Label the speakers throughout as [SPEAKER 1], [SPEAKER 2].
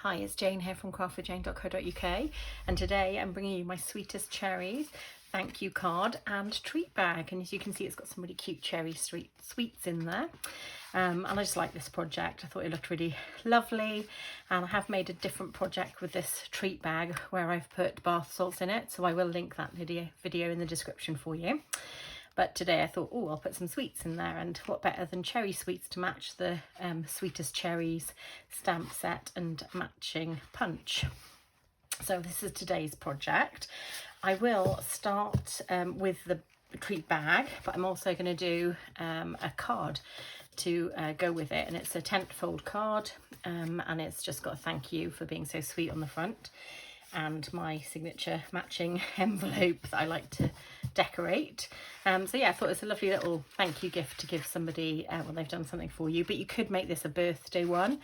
[SPEAKER 1] Hi, it's Jane here from craftwithjayne.co.uk, and today I'm bringing you my Sweetest Cherries thank you card and treat bag. And as you can see, it's got some really cute cherry sweets in there. And I just like this project. I thought it looked really lovely, and I have made a different project with this treat bag where I've put bath salts in it, so I will link that video in the description for you. But today I thought, oh, I'll put some sweets in there, and what better than cherry sweets to match the Sweetest Cherries stamp set and matching punch. So this is today's project. I will start with the treat bag, but I'm also going to do a card to go with it, and it's a tent fold card, and it's just got a thank you for being so sweet on the front, and my signature matching envelope that I like to decorate. So yeah, I thought it was a lovely little thank you gift to give somebody when they've done something for you. But you could make this a birthday one.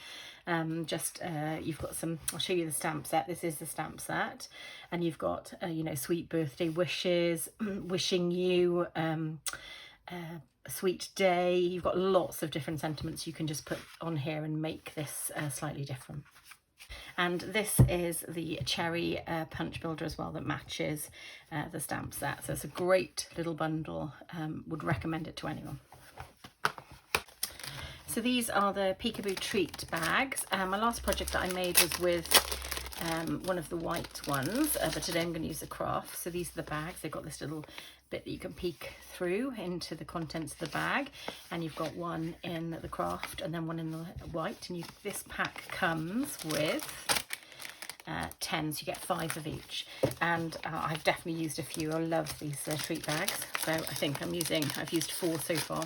[SPEAKER 1] You've got some, I'll show you the stamp set. This is the stamp set, and you've got you know, sweet birthday wishes, wishing you a sweet day. You've got lots of different sentiments you can just put on here and make this slightly different. And this is the cherry punch builder as well that matches the stamp set. So it's a great little bundle. Would recommend it to anyone. So these are the Peekaboo treat bags. My last project that I made was with one of the white ones, but today I'm going to use the craft. So these are the bags. They've got this little bit that you can peek through into the contents of the bag, and you've got one in the craft and then one in the white, and this pack comes with 10, so you get 5 of each. And I've definitely used a few. I love these treat bags, so I think I've used 4 so far.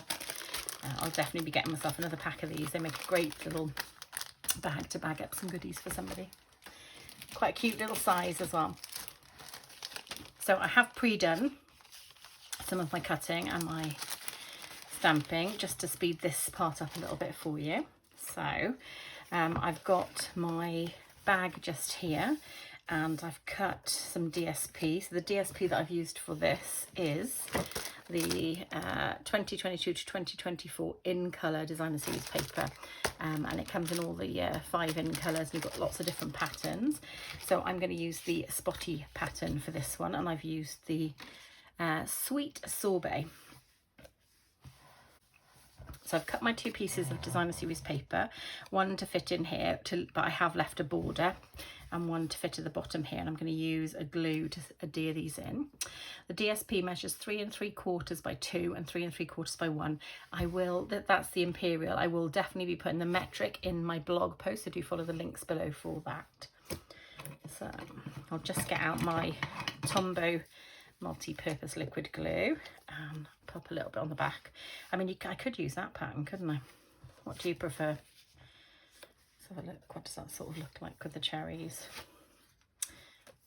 [SPEAKER 1] I'll definitely be getting myself another pack of these. They make a great little bag to bag up some goodies for somebody. Quite a cute little size as well. So I have pre-done some of my cutting and my stamping just to speed this part up a little bit for you. So I've got my bag just here, and I've cut some DSP. So the DSP that I've used for this is the 2022 to 2024 in colour designer series paper, and it comes in all the 5 in colours, and you've got lots of different patterns. So I'm going to use the spotty pattern for this one, and I've used the sweet sorbet. So I've cut my 2 pieces of designer series paper, one to fit in here, but I have left a border, and one to fit at the bottom here, and I'm going to use a glue to adhere these in. The DSP measures 3 3/4 by 2 and 3 3/4 by 1. That's the imperial. I will definitely be putting the metric in my blog post, so do follow the links below for that. So I'll just get out my Tombow multi-purpose liquid glue and pop a little bit on the back. I mean, I could use that pattern, couldn't I? What do you prefer? So what does that sort of look like with the cherries?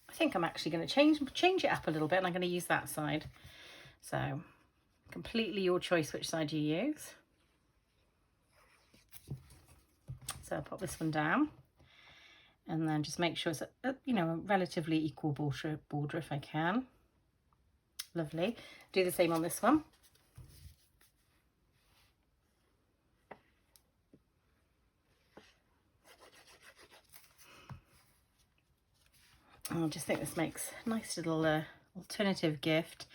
[SPEAKER 1] I think I'm actually going to change it up a little bit, and I'm going to use that side. So completely your choice which side you use. So I'll pop this one down, and then just make sure it's a relatively equal border if I can. Lovely. Do the same on this one. I just think this makes a nice little alternative gift.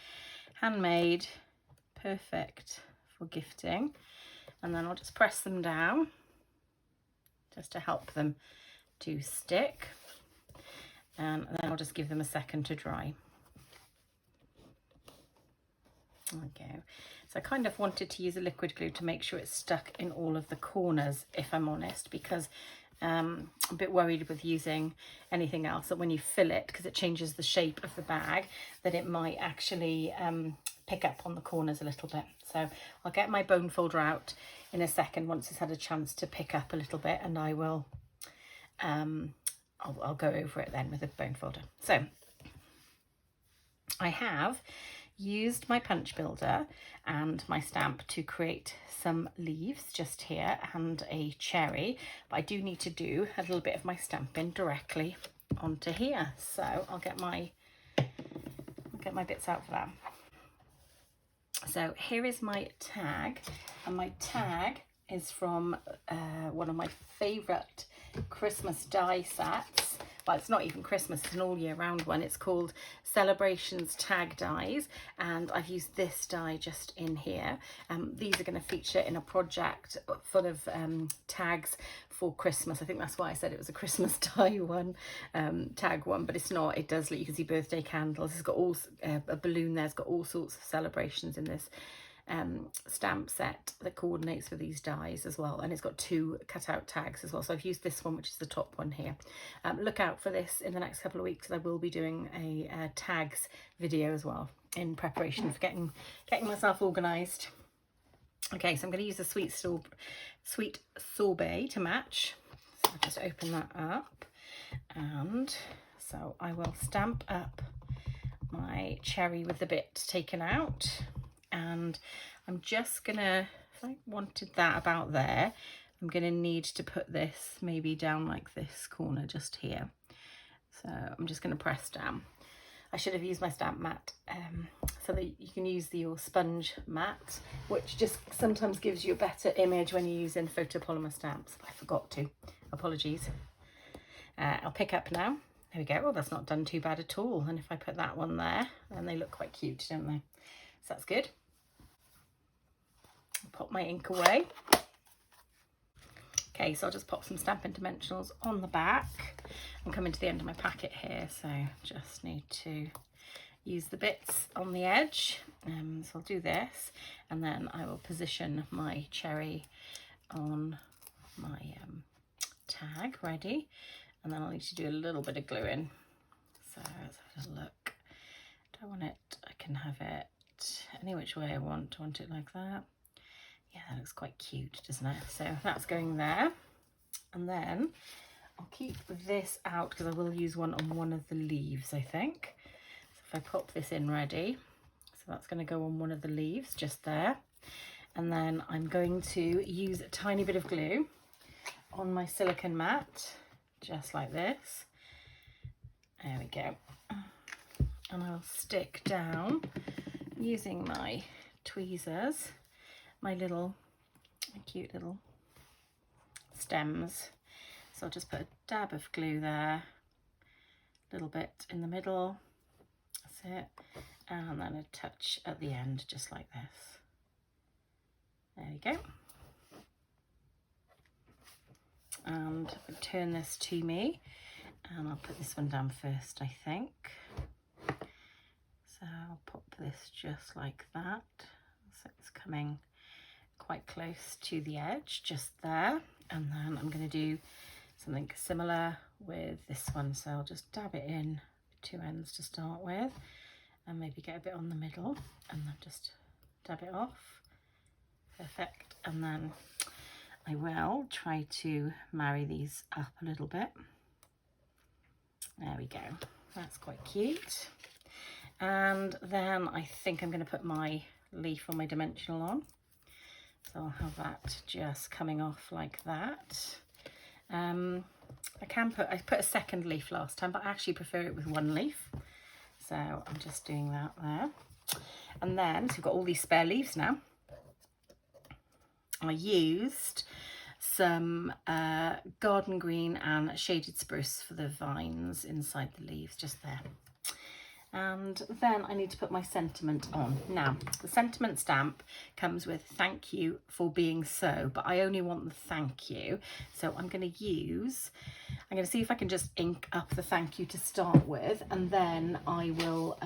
[SPEAKER 1] Handmade, perfect for gifting. And then I'll just press them down just to help them to stick. And then I'll just give them a second to dry. There we go. So I kind of wanted to use a liquid glue to make sure it's stuck in all of the corners, if I'm honest, because I'm a bit worried with using anything else that when you fill it, because it changes the shape of the bag, that it might actually pick up on the corners a little bit. So I'll get my bone folder out in a second once it's had a chance to pick up a little bit, and I will I'll go over it then with a bone folder. So I have used my punch builder and my stamp to create some leaves just here and a cherry, but I do need to do a little bit of my stamping directly onto here. So I'll get my bits out for that. So here is my tag, and my tag is from one of my favourite Christmas die sets. Well, it's not even Christmas, it's an all year round one. It's called Celebrations Tag Dies, and I've used this die just in here. These are going to feature in a project full of tags for Christmas. I think that's why I said it was a Christmas die one, tag one, but it's not. It does, you can see birthday candles. It's got all a balloon there. It's got all sorts of celebrations in this stamp set that coordinates with these dies as well, and it's got 2 cutout tags as well. So I've used this one, which is the top one here. Look out for this in the next couple of weeks. I will be doing a tags video as well in preparation for getting myself organized. Okay, so I'm going to use the sweet sorbet to match. So I'll just open that up, and so I will stamp up my cherry with the bit taken out. And I'm just gonna, if I wanted that about there, I'm gonna need to put this maybe down like this corner just here. So I'm just gonna press down. I should have used my stamp mat, so that you can use your sponge mat, which just sometimes gives you a better image when you're using photopolymer stamps. I forgot to, apologies. I'll pick up now. There we go. Oh, that's not done too bad at all. And if I put that one there, then they look quite cute, don't they? So that's good. Pop my ink away. Okay, so I'll just pop some Stampin' Dimensionals on the back. I'm coming to the end of my packet here, so just need to use the bits on the edge. So I'll do this, and then I will position my cherry on my tag ready, and then I'll need to do a little bit of gluing. So let's have a look. Do I want it? I can have it any which way I want. I want it like that. Yeah, that looks quite cute, doesn't it? So that's going there. And then I'll keep this out because I will use one on one of the leaves, I think. So if I pop this in ready, so that's going to go on one of the leaves just there. And then I'm going to use a tiny bit of glue on my silicone mat, just like this. There we go. And I'll stick down using my tweezers my cute little stems. So I'll just put a dab of glue there, a little bit in the middle, that's it, and then a touch at the end, just like this. There we go. And turn this to me, and I'll put this one down first, I think. So I'll pop this just like that, so it's coming quite close to the edge just there. And then I'm going to do something similar with this one, so I'll just dab it in 2 ends to start with, and maybe get a bit on the middle, and then just dab it off. Perfect. And then I will try to marry these up a little bit. There we go, that's quite cute. And then I think I'm going to put my leaf on my dimensional on. So I'll have that just coming off like that. I put a second leaf last time, but I actually prefer it with 1 leaf. So I'm just doing that there. And then, so we've got all these spare leaves now. I used some garden green and shaded spruce for the vines inside the leaves, just there. And then I need to put my sentiment on. Now, the sentiment stamp comes with "thank you for being so," but I only want the thank you. So I'm going to see if I can just ink up the thank you to start with, and then I will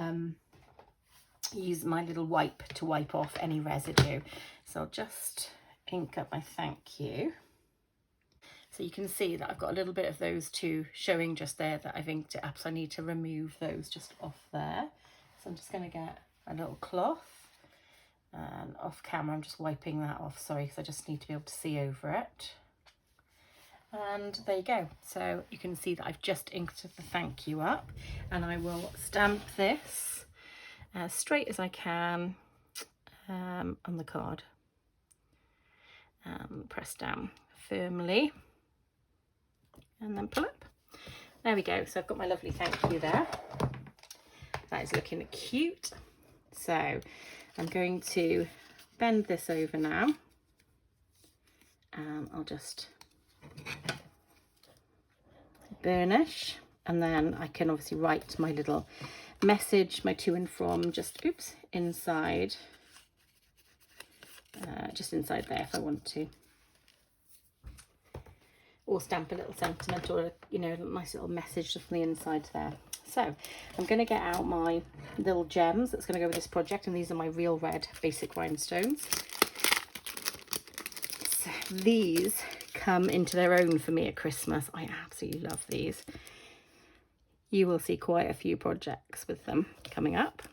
[SPEAKER 1] use my little wipe to wipe off any residue. So I'll just ink up my thank you. So you can see that I've got a little bit of those 2 showing just there that I've inked it up, so I need to remove those just off there. So I'm just going to get a little cloth, and off camera I'm just wiping that off, sorry, because I just need to be able to see over it. And there you go. So you can see that I've just inked the thank you up, and I will stamp this as straight as I can on the card. Press down firmly, and then pull up. There we go. So I've got my lovely thank you there. That is looking cute. So I'm going to bend this over now, and I'll just burnish, and then I can obviously write my little message, my to and from, just inside, just inside there if I want to, or stamp a little sentiment, or a nice little message just on the inside there. So I'm going to get out my little gems that's going to go with this project, and these are my real red basic rhinestones. So these come into their own for me at Christmas. I absolutely love these. You will see quite a few projects with them coming up.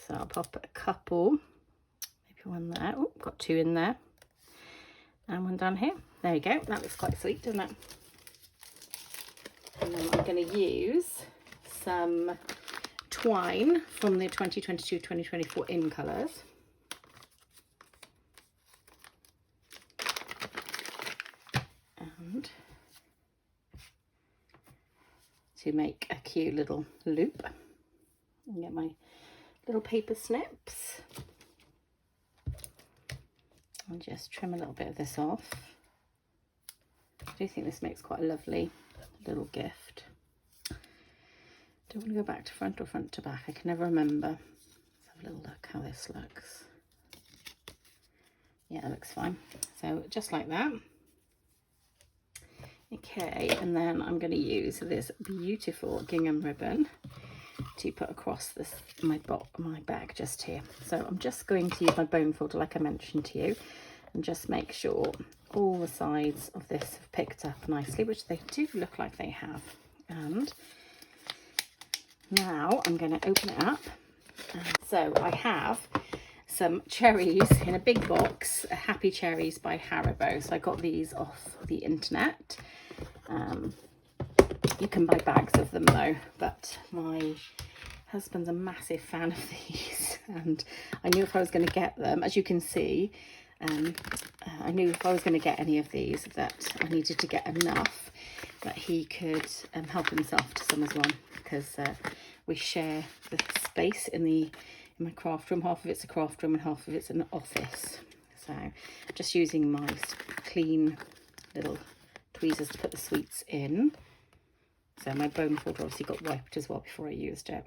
[SPEAKER 1] So I'll pop a couple, maybe one there. Oh, got two in there, and one down here. There you go. That looks quite sweet, doesn't it? And then I'm going to use some twine from the 2022-2024 in colours. And to make a cute little loop, and get my little paper snips and just trim a little bit of this off. I do think this makes quite a lovely little gift. Don't want to go back to front or front to back. I can never remember. Let's have a little look how this looks. Yeah, it looks fine. So just like that. Okay, and then I'm going to use this beautiful gingham ribbon to put across this my bag just here. So I'm just going to use my bone folder like I mentioned to you, and just make sure all the sides of this have picked up nicely, which they do look like they have. And now I'm going to open it up. So I have some cherries in a big box, Happy Cherries by Haribo. So I got these off the internet. You can buy bags of them though, but my husband's a massive fan of these, and I knew if I was going to get them, as you can see, I knew if I was going to get any of these that I needed to get enough that he could help himself to some as well, because we share the space in my craft room. Half of it's a craft room and half of it's an office. So just using my clean little tweezers to put the sweets in. So my bone folder obviously got wiped as well before I used it,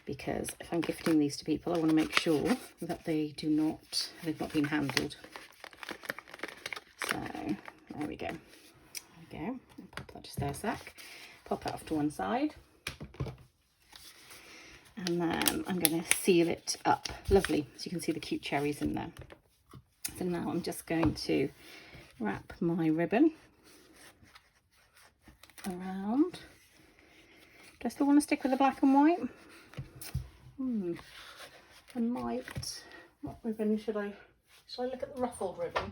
[SPEAKER 1] because if I'm gifting these to people, I want to make sure that they've not been handled. So there we go. There we go. I'll pop that just there a sec. Pop that off to one side. And then I'm going to seal it up. Lovely. So you can see the cute cherries in there. So now I'm just going to wrap my ribbon around. Do I still want to stick with the black and white? I might. What ribbon should I look at the ruffled ribbon?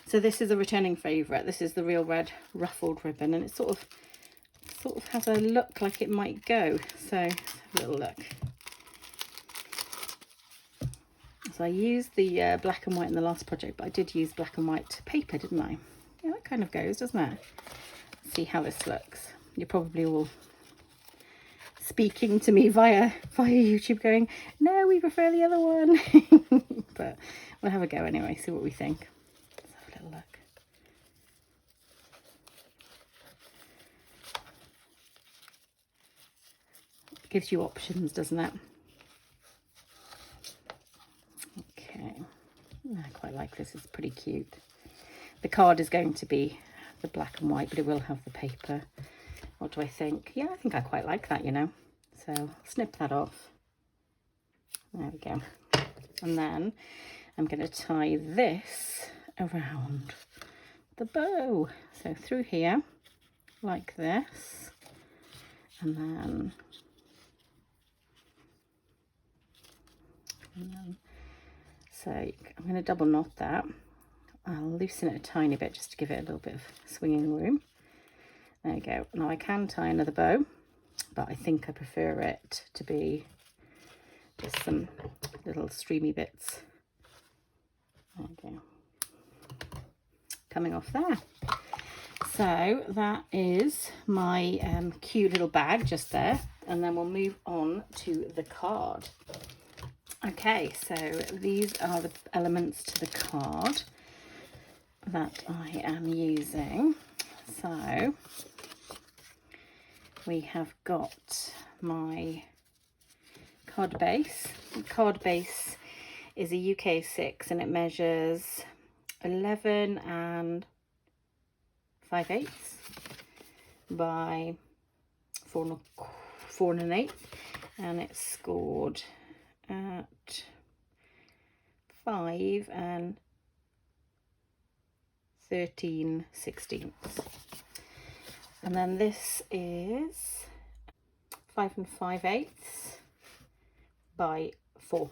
[SPEAKER 1] So this is a returning favourite. This is the real red ruffled ribbon, and it sort of has a look like it might go. So let's have a little look. So I used the black and white in the last project, but I did use black and white paper, didn't I? Yeah, that kind of goes, doesn't it? Let's see how this looks. You're probably all speaking to me via YouTube going, no, we prefer the other one. But we'll have a go anyway, see what we think. Let's have a little look. It gives you options, doesn't it? Okay, I quite like this, it's pretty cute. The card is going to be the black and white, but it will have the paper. What do I think? Yeah, I think I quite like that, you know. So I'll snip that off. There we go. And then I'm going to tie this around the bow. So through here, like this. And then so I'm going to double knot that. I'll loosen it a tiny bit just to give it a little bit of swinging room. There you go. Now I can tie another bow, but I think I prefer it to be just some little streamy bits. There you go. Coming off there. So that is my cute little bag just there, and then we'll move on to the card. Okay, so these are the elements to the card that I am using. So we have got my card base. The card base is a UK 6 and it measures 11 and 5/8 by 4 1/8, and it's scored at 5 and 13/16. And then this is 5 and 5/8 by 4.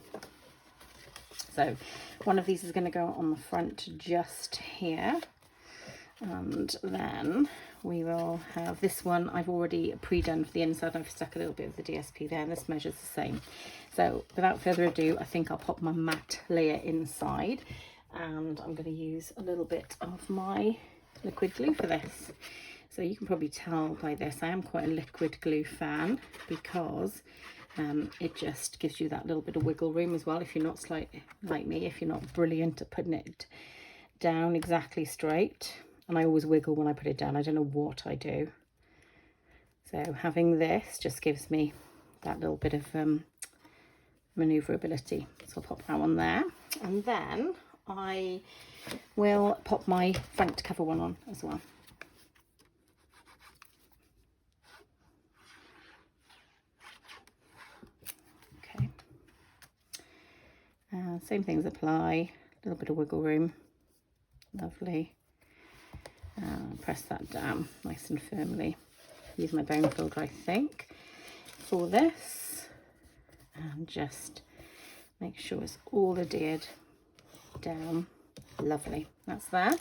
[SPEAKER 1] So one of these is going to go on the front just here, and then we will have this one I've already pre-done for the inside. I've stuck a little bit of the DSP there, and this measures the same. So without further ado, I think I'll pop my matte layer inside, and I'm going to use a little bit of my liquid glue for this. So you can probably tell by this I am quite a liquid glue fan, because it just gives you that little bit of wiggle room as well. If you're not like me, if you're not brilliant at putting it down exactly straight, and I always wiggle when I put it down, I don't know what I do. So having this just gives me that little bit of manoeuvrability. So I'll pop that one there, and then I will pop my front cover one on as well. Okay, same things apply, a little bit of wiggle room, lovely. Press that down nice and firmly. Use my bone folder, I think, for this, and just make sure it's all adhered down. Lovely, that's that.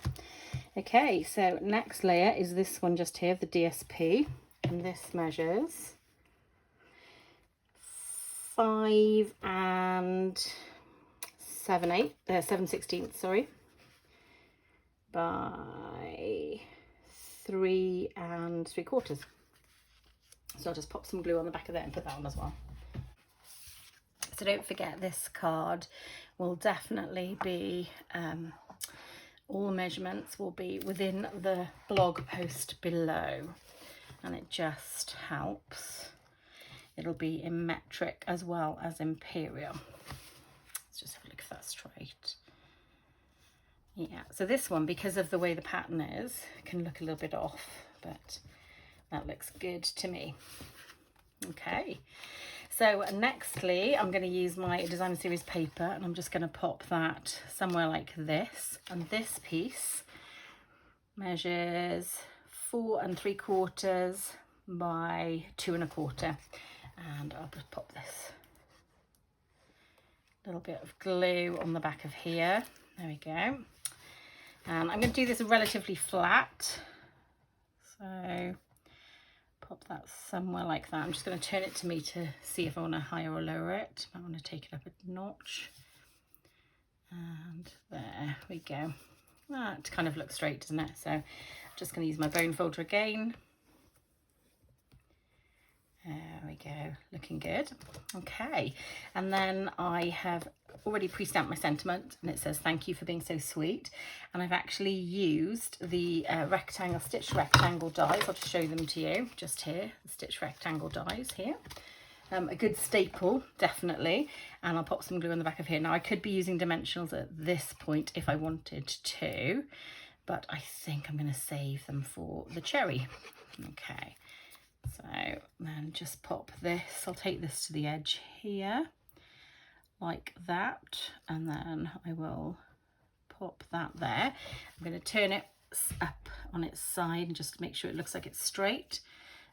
[SPEAKER 1] Okay, so next layer is this one just here, the DSP, and this measures 5 and 7/16, sorry, by 3 3/4. So I'll just pop some glue on the back of that and put that on as well. So don't forget, this card will definitely be, all the measurements will be within the blog post below, and it just helps. It'll be in metric as well as imperial. Let's just have a look if that's straight. Yeah, so this one, because of the way the pattern is, can look a little bit off, but that looks good to me. Okay, so nextly I'm going to use my designer series paper, and I'm just going to pop that somewhere like this, and this piece measures 4 3/4 by 2 1/4, and I'll just pop this little bit of glue on the back of here. There we go. And I'm going to do this relatively flat, so pop that somewhere like that. I'm just going to turn it to me to see if I want to higher or lower it. I want to take it up a notch, and there we go. That kind of looks straight, doesn't it? So I'm just going to use my bone folder again. There we go, looking good. Okay, and then I have already pre-stamped my sentiment, and it says thank you for being so sweet, and I've actually used the stitched rectangle dies. I'll just show them to you just here, the stitched rectangle dies here. A good staple, definitely, and I'll pop some glue on the back of here. Now I could be using dimensionals at this point if I wanted to, but I think I'm going to save them for the cherry. Okay, so then just pop this, I'll take this to the edge here like that, and then I will pop that there. I'm going to turn it up on its side and just make sure it looks like it's straight.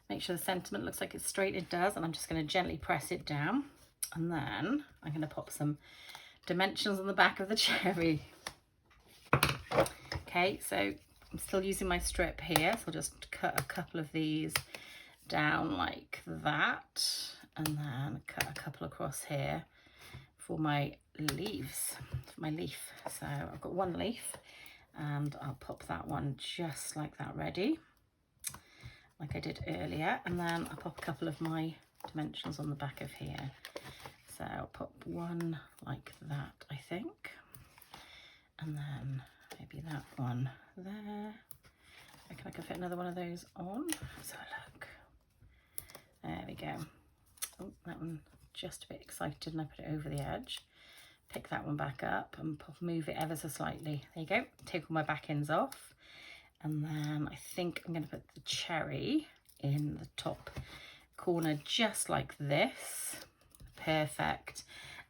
[SPEAKER 1] Make sure the sentiment looks like it's straight. It does, and I'm just going to gently press it down, and then I'm going to pop some dimensions on the back of the cherry. Okay, so I'm still using my strip here, so I'll just cut a couple of these down like that, and then cut a couple across here for my leaves, for my leaf. So I've got one leaf, and I'll pop that one just like that ready, like I did earlier, and then I'll pop a couple of my dimensions on the back of here. So I'll pop one like that, I think, and then maybe that one there. I reckon I can fit another one of those on. Let's have a look. go. Oh, that one just a bit excited and I put it over the edge. Pick that one back up and move it ever so slightly. There you go. Take all my back ends off. And then I think I'm going to put the cherry in the top corner just like this. Perfect.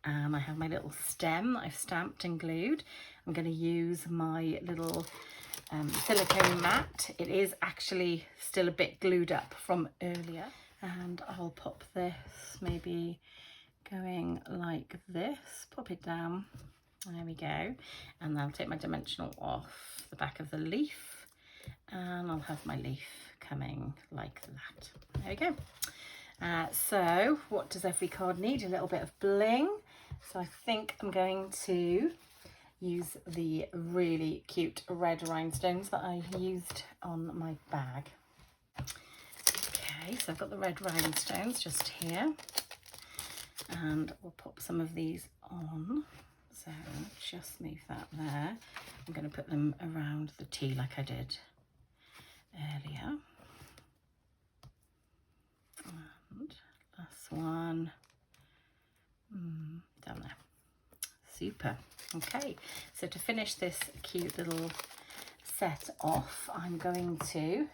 [SPEAKER 1] And I have my little stem that I've stamped and glued. I'm going to use my little silicone mat. It is actually still a bit glued up from earlier. And I'll pop this maybe going like this. Pop it down. There we go. And then I'll take my dimensional off the back of the leaf. And I'll have my leaf coming like that. There we go. So what does every card need? A little bit of bling. So I think I'm going to use the really cute red rhinestones that I used on my bag. Okay, so I've got the red rhinestones just here. And we'll pop some of these on. So just move that there. I'm going to put them around the T like I did earlier. And last one down there. Super. Okay, so to finish this cute little set off, I'm going to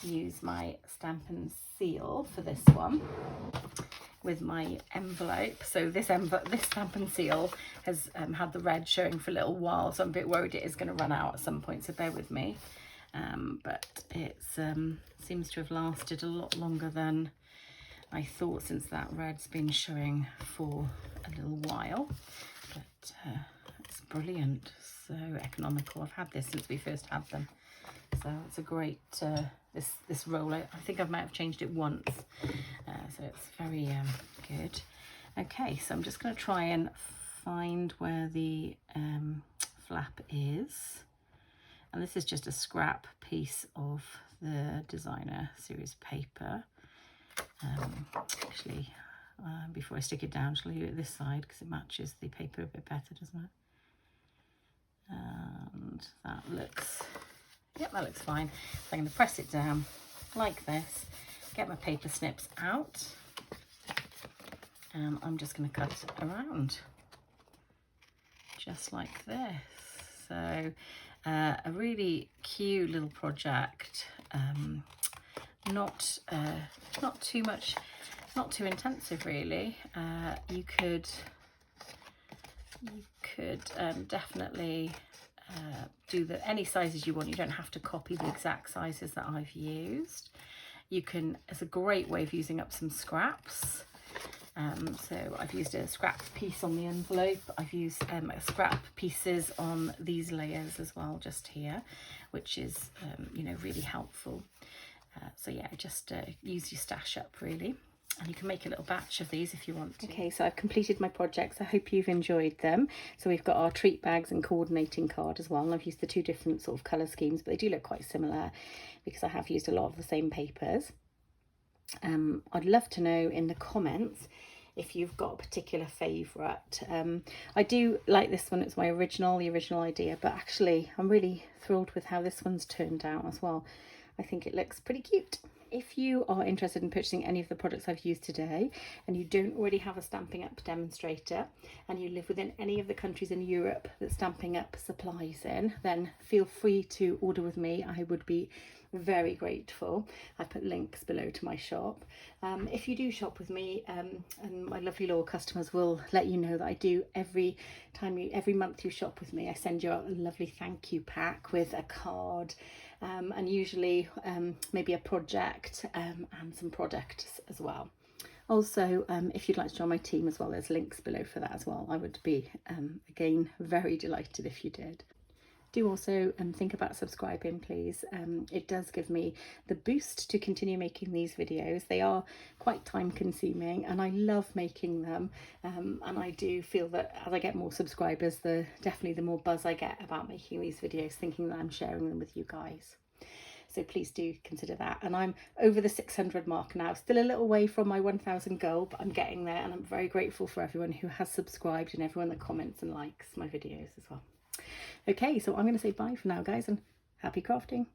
[SPEAKER 1] use my Stampin' Seal for this one with my envelope. So this Stampin' Seal has had the red showing for a little while, so I'm a bit worried it is going to run out at some point, so bear with me. But it seems to have lasted a lot longer than I thought, since that red's been showing for a little while. But it's brilliant, so economical. I've had this since we first had them, so it's a great this roll. I think I might have changed it once, so it's very good. Okay, so I'm just going to try and find where the flap is. And this is just a scrap piece of the designer series paper. Actually, before I stick it down, shall I do it this side because it matches the paper a bit better, doesn't it? And that looks, yep, that looks fine. So I'm going to press it down like this, get my paper snips out, and I'm just going to cut around just like this. So a really cute little project, not too much, not too intensive really. You could definitely do any sizes you want. You don't have to copy the exact sizes that I've used. You can, it's a great way of using up some scraps. So I've used a scrap piece on the envelope. I've used scrap pieces on these layers as well, just here, which is you know, really helpful. So yeah, just use your stash up really, and you can make a little batch of these if you want to. Okay, so I've completed my projects. I hope you've enjoyed them. So we've got our treat bags and coordinating card as well, and I've used the two different sort of colour schemes, but they do look quite similar because I have used a lot of the same papers. I'd love to know in the comments if you've got a particular favourite. I do like this one. It's my the original idea, but actually I'm really thrilled with how this one's turned out as well. I think it looks pretty cute. If you are interested in purchasing any of the products I've used today and you don't already have a Stampin' Up demonstrator and you live within any of the countries in Europe that Stampin' Up supplies in, then feel free to order with me. I would be very grateful. I put links below to my shop. If you do shop with me, and my lovely loyal customers will let you know that I do every month you shop with me, I send you out a lovely thank you pack with a card, and usually maybe a project and some products as well. Also, if you'd like to join my team as well, there's links below for that as well. I would be again very delighted if you did. Do also think about subscribing, please. It does give me the boost to continue making these videos. They are quite time consuming and I love making them, and I do feel that as I get more subscribers, definitely the more buzz I get about making these videos, thinking that I'm sharing them with you guys. So please do consider that. And I'm over the 600 mark now, still a little way from my 1000 goal, but I'm getting there, and I'm very grateful for everyone who has subscribed and everyone that comments and likes my videos as well. Okay, so I'm going to say bye for now, guys, and happy crafting.